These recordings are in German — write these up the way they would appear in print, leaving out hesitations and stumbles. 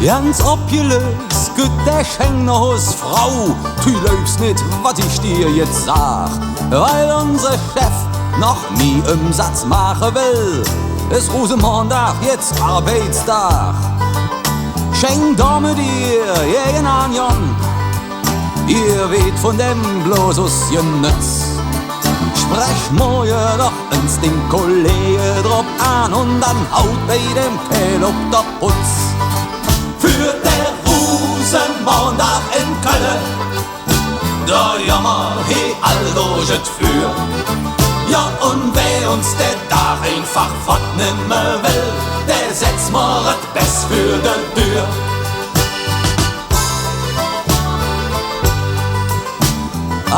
Ganz abgelöst, gut der Schenkenhaus Frau, du läufst nicht, was ich dir jetzt sag, weil unser Chef noch nie Umsatz machen will. Ist Rosenmontag, jetzt Arbeitstag. Schenk Dame dir, jeden Anjon, ihr weht von dem bloß aus Nütz. Sprech morgen doch ins den Kollege drauf an und dann haut bei dem Kehl ob der Putz. Für der Rosenmontag in Köln, da jammer he all durch et für. Ja, und wer uns der Tag einfach fortnimmer will, der setzt mal et Best für de Tür.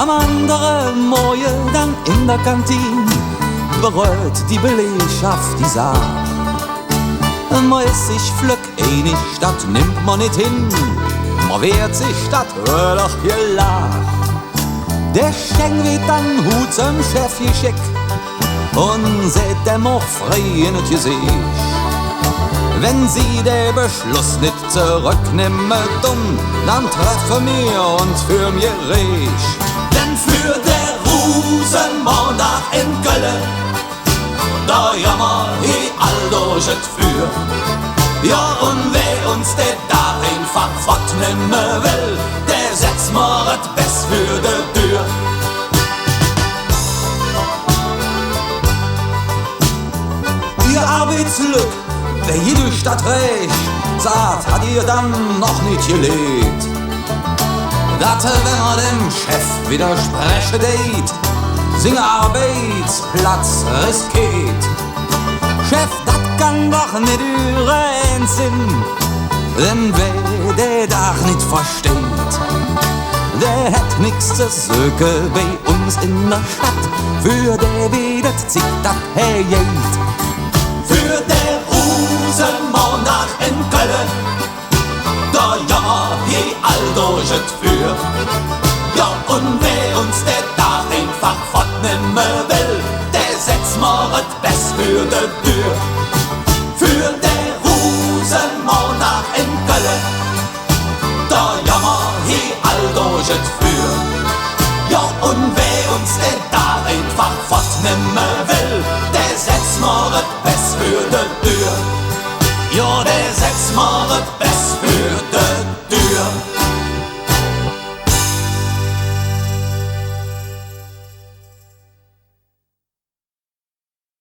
Am anderen Morgen dann in der Kantine berührt die Belegschaft die Sache. Man ist sich flück einig, das nimmt man nicht hin, man wehrt sich, das hört doch gelacht. Der Schenk wird dann Hut zum Chef geschickt und seht dem auch frei in das Gesicht. Wenn sie der Beschluss nicht zurücknehmen, dann treffen wir uns für mir reich. Denn für der Rosenmontag in Köln, da jammer he all durch et für. Ja, und wer uns der da einfach fortnehmen will, der setzt mal et Best für de Tür. Ihr Arbeitslück, wer hier durch Stadt recht sagt, hat ihr dann noch nicht gelebt. Dat, wenn man dem Chef widerspreche deit, singe Arbeitsplatz riskiert. Chef, dat kann doch nicht üren Sinn, denn wer der Dach nicht versteht, der hat nix zu suchen bei uns in der Stadt, für der wieder zieht dat hergeht. Für der Rosenmontag in Köln, da jammer he all durch et für. Ja, und wer uns der Tag einfach fortnehmen will, der setzt mal et Best für de Tür. Für der Rosenmontag in Köln, da jammer he all durch et für. Ja, und wer uns der Tag einfach fortnehmen will, der setzt mal et Best für de Tür. Ja, der setzt mal et Best